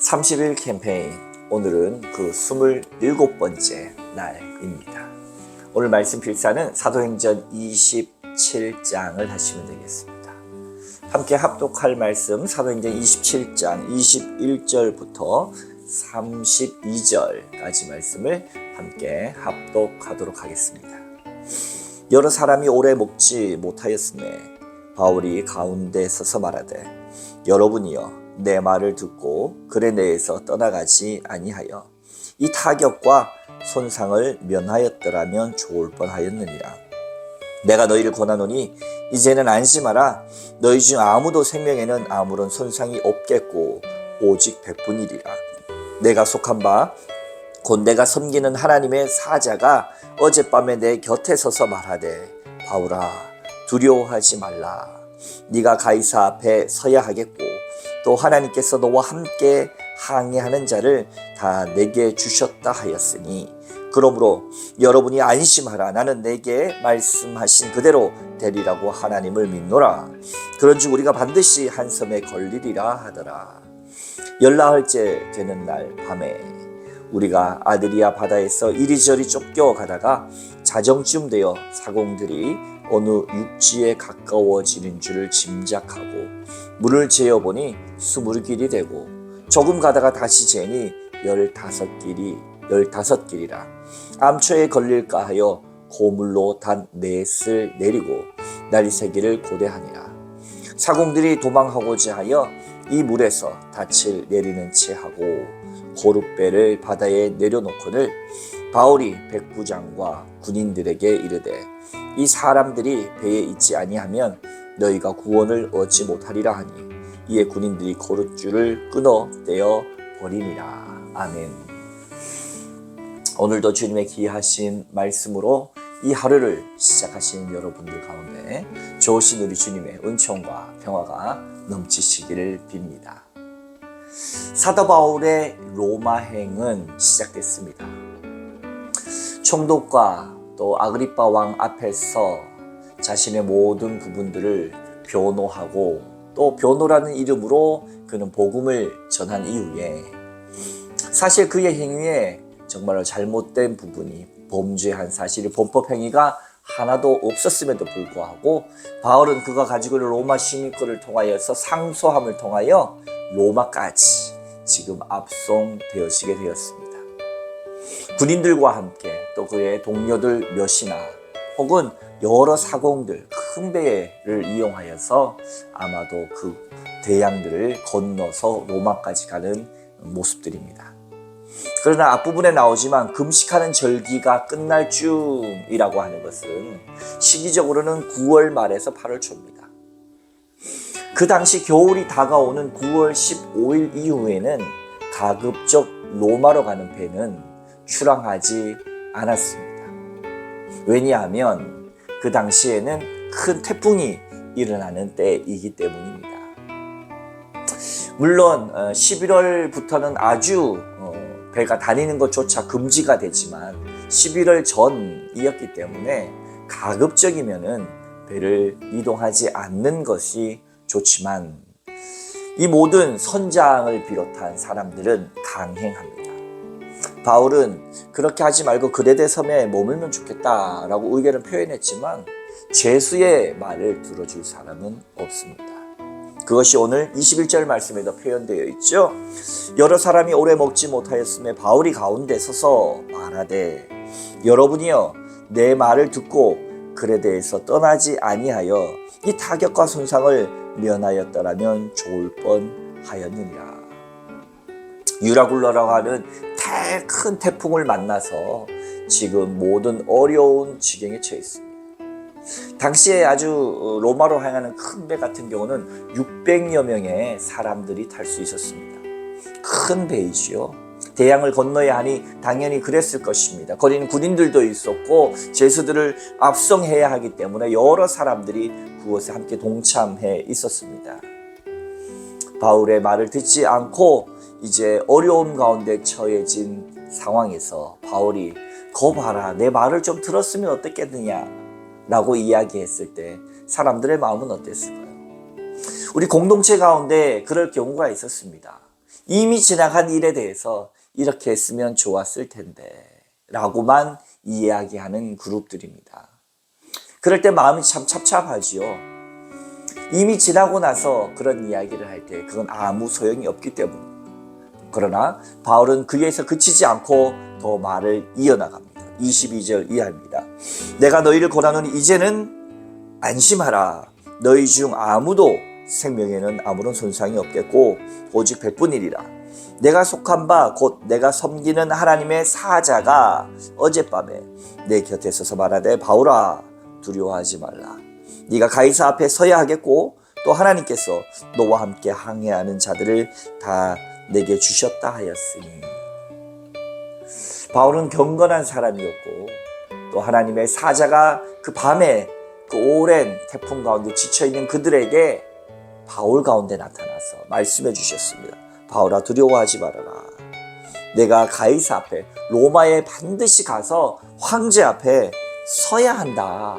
30일 캠페인, 오늘은 그 27번째 날입니다. 오늘 말씀 필사는 사도행전 27장을 하시면 되겠습니다. 함께 합독할 말씀 사도행전 27장 21절부터 32절까지 말씀을 함께 합독하도록 하겠습니다. 여러 사람이 오래 먹지 못하였음에 바울이 가운데 서서 말하되, 여러분이여 내 말을 듣고 그레네에서 떠나가지 아니하여 이 타격과 손상을 면하였더라면 좋을 뻔하였느니라. 내가 너희를 권하노니 이제는 안심하라. 너희 중 아무도 생명에는 아무런 손상이 없겠고 오직 백분이리라. 내가 속한 바 곧 내가 섬기는 하나님의 사자가 어젯밤에 내 곁에 서서 말하되, 바울아 두려워하지 말라. 네가 가이사 앞에 서야 하겠고 또 하나님께서 너와 함께 항해하는 자를 다 내게 주셨다 하였으니, 그러므로 여러분이 안심하라. 나는 내게 말씀하신 그대로 되리라고 하나님을 믿노라. 그런즉 우리가 반드시 한 섬에 걸리리라 하더라. 열나흘째 되는 날 밤에 우리가 아드리아 바다에서 이리저리 쫓겨가다가 자정쯤 되어 사공들이 어느 육지에 가까워지는 줄을 짐작하고 물을 재어보니 20길이 되고, 조금 가다가 다시 재니 15길이라. 암초에 걸릴까 하여 고물로 단 넷을 내리고 날이 새기를 고대하니라. 사공들이 도망하고자 하여 이 물에서 닻을 내리는 채 하고 고룻배를 바다에 내려놓거늘 바울이 백부장과 군인들에게 이르되, 이 사람들이 배에 있지 아니하면 너희가 구원을 얻지 못하리라 하니, 이에 군인들이 고룻줄을 끊어 떼어 버리니라. 아멘. 오늘도 주님의 귀하신 말씀으로 이 하루를 시작하신 여러분들 가운데 좋으신 우리 주님의 은총과 평화가 넘치시기를 빕니다. 사도 바울의 로마행은 시작됐습니다. 총독과 또 아그리빠 왕 앞에서 자신의 모든 부분들을 변호하고, 또 변호라는 이름으로 그는 복음을 전한 이후에 사실 그의 행위에 정말로 잘못된 부분이, 범죄한 사실이, 범법 행위가 하나도 없었음에도 불구하고 바울은 그가 가지고 있는 로마 시민권을 통하여서 상소함을 통하여 로마까지 지금 압송되어지게 되었습니다. 군인들과 함께 또 그의 동료들 몇이나 혹은 여러 사공들, 큰 배를 이용하여서 아마도 그 대양들을 건너서 로마까지 가는 모습들입니다. 그러나 앞부분에 나오지만 금식하는 절기가 끝날 쯤이라고 하는 것은 시기적으로는 9월 말에서 8월 초입니다. 그 당시 겨울이 다가오는 9월 15일 이후에는 가급적 로마로 가는 배는 출항하지 않았습니다. 왜냐하면 그 당시에는 큰 태풍이 일어나는 때이기 때문입니다. 물론 11월부터는 아주 배가 다니는 것조차 금지가 되지만 11월 전이었기 때문에 가급적이면은 배를 이동하지 않는 것이 좋지만, 이 모든 선장을 비롯한 사람들은 강행합니다. 바울은 그렇게 하지 말고 그레데 섬에 머물면 좋겠다라고 의견을 표현했지만 죄수의 말을 들어줄 사람은 없습니다. 그것이 오늘 21절 말씀에도 표현되어 있죠. 여러 사람이 오래 먹지 못하였음에 바울이 가운데 서서 말하되, 여러분이여 내 말을 듣고 그레데에서 떠나지 아니하여 이 타격과 손상을 면하였더라면 좋을 뻔하였느니라. 유라굴라라고 하는 큰 태풍을 만나서 지금 모든 어려운 지경에 처해 있습니다. 당시에 아주 로마로 향하는 큰 배 같은 경우는 600여 명의 사람들이 탈 수 있었습니다. 큰 배이지요. 대양을 건너야 하니 당연히 그랬을 것입니다. 거기는 군인들도 있었고 죄수들을 압송해야 하기 때문에 여러 사람들이 그것에 함께 동참해 있었습니다. 바울의 말을 듣지 않고 이제 어려움 가운데 처해진 상황에서 바울이 거 봐라, 내 말을 좀 들었으면 어떻겠느냐 라고 이야기했을 때 사람들의 마음은 어땠을까요? 우리 공동체 가운데 그럴 경우가 있었습니다. 이미 지나간 일에 대해서 이렇게 했으면 좋았을 텐데 라고만 이야기하는 그룹들입니다. 그럴 때 마음이 참 찹찹하지요. 이미 지나고 나서 그런 이야기를 할 때 그건 아무 소용이 없기 때문입니다. 그러나 바울은 거기에서 그치지 않고 더 말을 이어나갑니다. 22절 이하입니다. 내가 너희를 권하노니 이제는 안심하라. 너희 중 아무도 생명에는 아무런 손상이 없겠고 오직 백분이리라. 내가 속한 바 곧 내가 섬기는 하나님의 사자가 어젯밤에 내 곁에 서서 말하되 바울아 두려워하지 말라. 네가 가이사 앞에 서야 하겠고 또 하나님께서 너와 함께 항해하는 자들을 다 내게 주셨다 하였으니. 바울은 경건한 사람이었고 또 하나님의 사자가 그 밤에 그 오랜 태풍 가운데 지쳐있는 그들에게 바울 가운데 나타나서 말씀해 주셨습니다. 바울아 두려워하지 말아라. 내가 가이사 앞에 로마에 반드시 가서 황제 앞에 서야 한다.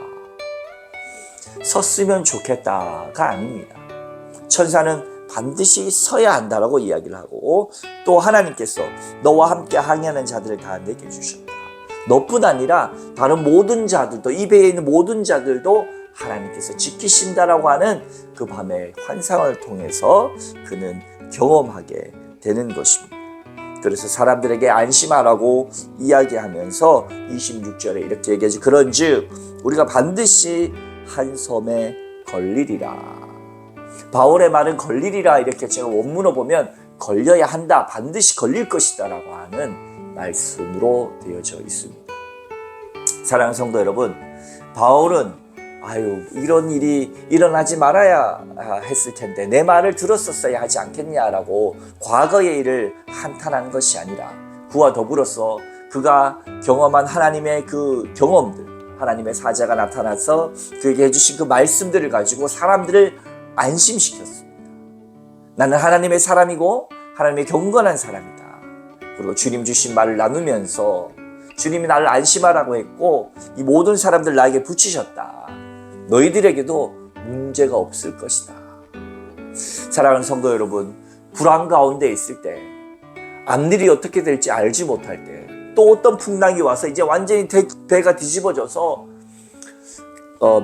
섰으면 좋겠다가 아닙니다. 천사는 반드시 서야 한다라고 이야기를 하고 또 하나님께서 너와 함께 항해하는 자들을 다 내게 주셨다. 너뿐 아니라 다른 모든 자들도 이 배에 있는 모든 자들도 하나님께서 지키신다라고 하는 그 밤의 환상을 통해서 그는 경험하게 되는 것입니다. 그래서 사람들에게 안심하라고 이야기하면서 26절에 이렇게 얘기하지. 그런즉 우리가 반드시 한 섬에 걸리리라. 바울의 말은 걸리리라 이렇게 제가 원문을 보면 걸려야 한다, 반드시 걸릴 것이다 라고 하는 말씀으로 되어져 있습니다. 사랑하는 성도 여러분, 바울은 이런 일이 일어나지 말아야 했을 텐데 내 말을 들었었어야 하지 않겠냐라고 과거의 일을 한탄하는 것이 아니라 그와 더불어서 그가 경험한 하나님의 그 경험들, 하나님의 사자가 나타나서 그에게 해주신 그 말씀들을 가지고 사람들을 안심시켰습니다. 나는 하나님의 사람이고 하나님의 경건한 사람이다. 그리고 주님 주신 말을 나누면서 주님이 나를 안심하라고 했고 이 모든 사람들 나에게 붙이셨다. 너희들에게도 문제가 없을 것이다. 사랑하는 성도 여러분, 불안 가운데 있을 때 앞일이 어떻게 될지 알지 못할 때 또 어떤 풍랑이 와서 이제 완전히 배가 뒤집어져서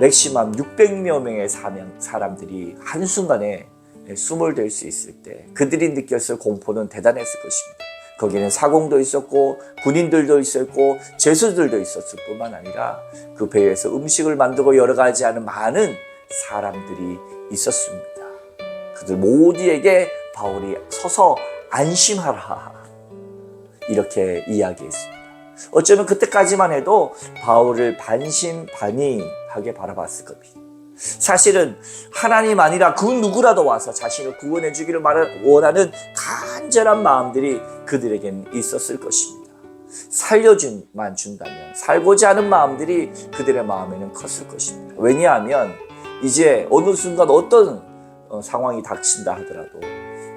맥시멈 600여 명의 사람들이 한순간에 숨을 댈 수 있을 때 그들이 느꼈을 공포는 대단했을 것입니다. 거기는 사공도 있었고 군인들도 있었고 죄수들도 있었을 뿐만 아니라 그 배에서 음식을 만들고 여러 가지 하는 많은 사람들이 있었습니다. 그들 모두에게 바울이 서서 안심하라 이렇게 이야기했습니다. 어쩌면 그때까지만 해도 바울을 반신반의하게 바라봤을 겁니다. 사실은 하나님 아니라 그 누구라도 와서 자신을 구원해 주기를 원하는 간절한 마음들이 그들에겐 있었을 것입니다. 살려주만 준다면 살고자 하는 마음들이 그들의 마음에는 컸을 것입니다. 왜냐하면 이제 어느 순간 어떤 상황이 닥친다 하더라도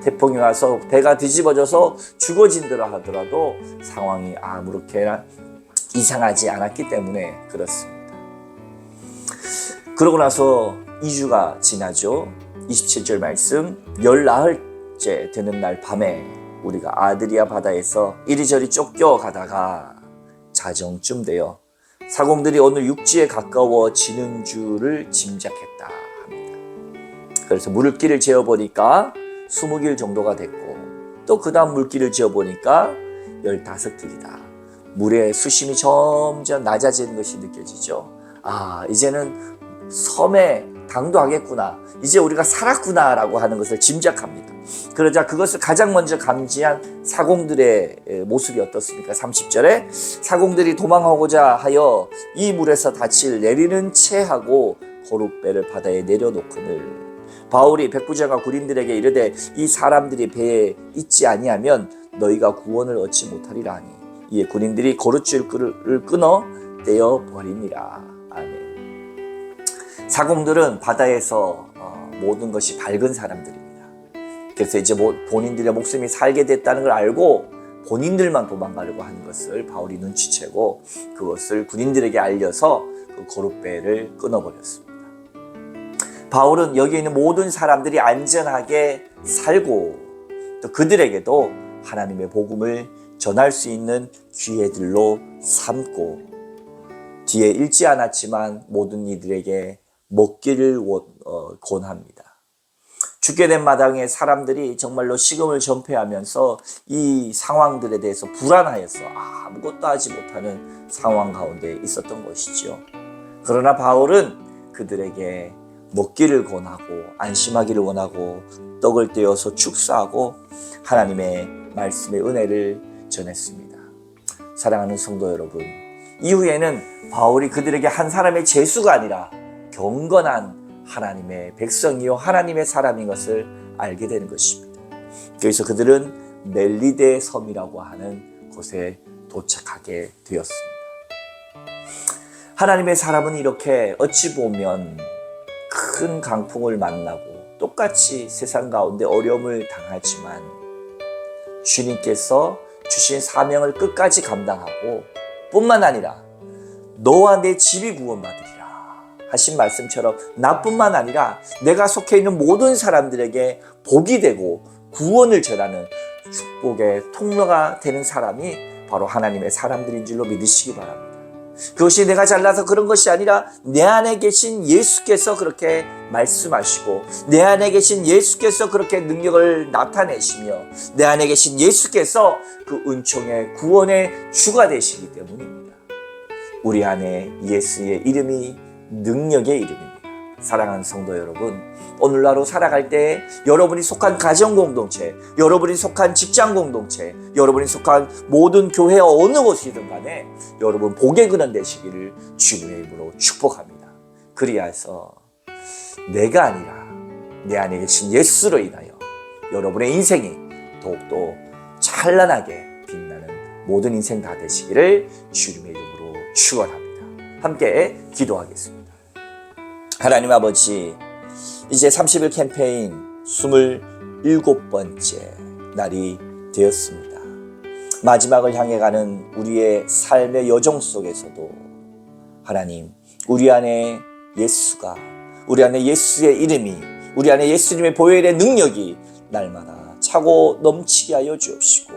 태풍이 와서 배가 뒤집어져서 죽어진다라 하더라도 상황이 아무렇게나 이상하지 않았기 때문에 그렇습니다. 그러고 나서 2주가 지나죠. 27절 말씀, 열나흘째 되는 날 밤에 우리가 아드리아 바다에서 이리저리 쫓겨가다가 자정쯤 되어 사공들이 오늘 육지에 가까워지는 줄을 짐작했다 합니다. 그래서 물길을 재어보니까 20길 정도가 됐고 또 그 다음 물길을 재어보니까 15길이다. 물의 수심이 점점 낮아지는 것이 느껴지죠. 이제는 섬에 당도하겠구나. 이제 우리가 살았구나 라고 하는 것을 짐작합니다. 그러자 그것을 가장 먼저 감지한 사공들의 모습이 어떻습니까? 30절에 사공들이 도망하고자 하여 이 물에서 닻을 내리는 채 하고 거룻배를 바다에 내려놓거늘 바울이 백부장과 군인들에게 이르되 이 사람들이 배에 있지 아니하면 너희가 구원을 얻지 못하리라 하니 이에 군인들이 거룻줄을 끊어 떼어버리니라. 아멘. 사공들은 바다에서 모든 것이 밝은 사람들입니다. 그래서 이제 본인들의 목숨이 살게 됐다는 걸 알고 본인들만 도망가려고 하는 것을 바울이 눈치채고 그것을 군인들에게 알려서 그 거룻배를 끊어버렸습니다. 바울은 여기 있는 모든 사람들이 안전하게 살고 또 그들에게도 하나님의 복음을 전할 수 있는 기회들로 삼고 뒤에 읽지 않았지만 모든 이들에게 먹기를 권합니다. 죽게 된 마당에 사람들이 정말로 식음을 전폐하면서 이 상황들에 대해서 불안하여서 아무것도 하지 못하는 상황 가운데 있었던 것이죠. 그러나 바울은 그들에게 먹기를 권하고 안심하기를 원하고 떡을 떼어서 축사하고 하나님의 말씀의 은혜를 전했습니다. 사랑하는 성도 여러분, 이후에는 바울이 그들에게 한 사람의 죄수가 아니라 경건한 하나님의 백성이요 하나님의 사람인 것을 알게 되는 것입니다. 그래서 그들은 멜리데 섬이라고 하는 곳에 도착하게 되었습니다. 하나님의 사람은 이렇게 어찌 보면 큰 강풍을 만나고 똑같이 세상 가운데 어려움을 당하지만 주님께서 주신 사명을 끝까지 감당하고 뿐만 아니라 너와 내 집이 구원받으리라 하신 말씀처럼 나뿐만 아니라 내가 속해 있는 모든 사람들에게 복이 되고 구원을 전하는 축복의 통로가 되는 사람이 바로 하나님의 사람들인 줄로 믿으시기 바랍니다. 그것이 내가 잘나서 그런 것이 아니라 내 안에 계신 예수께서 그렇게 말씀하시고 내 안에 계신 예수께서 그렇게 능력을 나타내시며 내 안에 계신 예수께서 그 은총의 구원의 주가 되시기 때문입니다. 우리 안에 예수의 이름이 능력의 이름입니다. 사랑하는 성도 여러분, 오늘날로 살아갈 때 여러분이 속한 가정공동체, 여러분이 속한 직장공동체, 여러분이 속한 모든 교회 어느 곳이든 간에 여러분 복의 근원 되시기를 주님의 이름으로 축복합니다. 그리하여서 내가 아니라 내 안에 계신 예수로 인하여 여러분의 인생이 더욱더 찬란하게 빛나는 모든 인생 다 되시기를 주님의 이름으로 축원합니다. 함께 기도하겠습니다. 하나님 아버지, 이제 30일 캠페인 27번째 날이 되었습니다. 마지막을 향해 가는 우리의 삶의 여정 속에서도 하나님, 우리 안에 예수가, 우리 안에 예수의 이름이, 우리 안에 예수님의 보혈의 능력이 날마다 차고 넘치게 하여 주옵시고,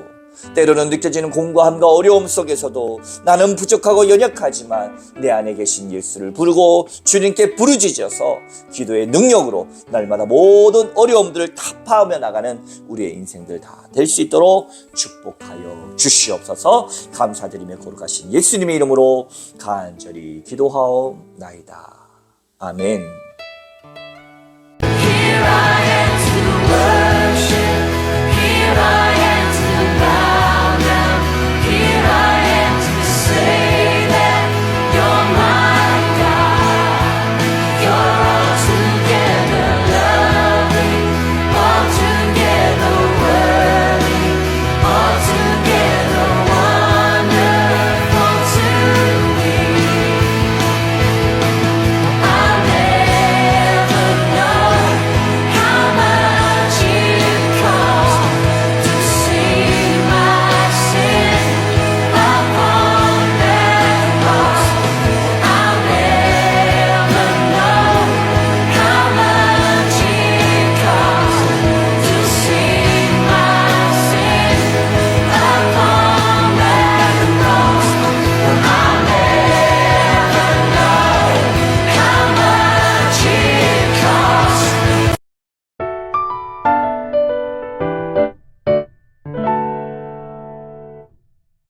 때로는 느껴지는 공고함과 어려움 속에서도 나는 부족하고 연약하지만 내 안에 계신 예수를 부르고 주님께 부르짖어서 기도의 능력으로 날마다 모든 어려움들을 타파하며 나가는 우리의 인생들 다 될 수 있도록 축복하여 주시옵소서. 감사드리며 거룩하신 예수님의 이름으로 간절히 기도하옵나이다. 아멘.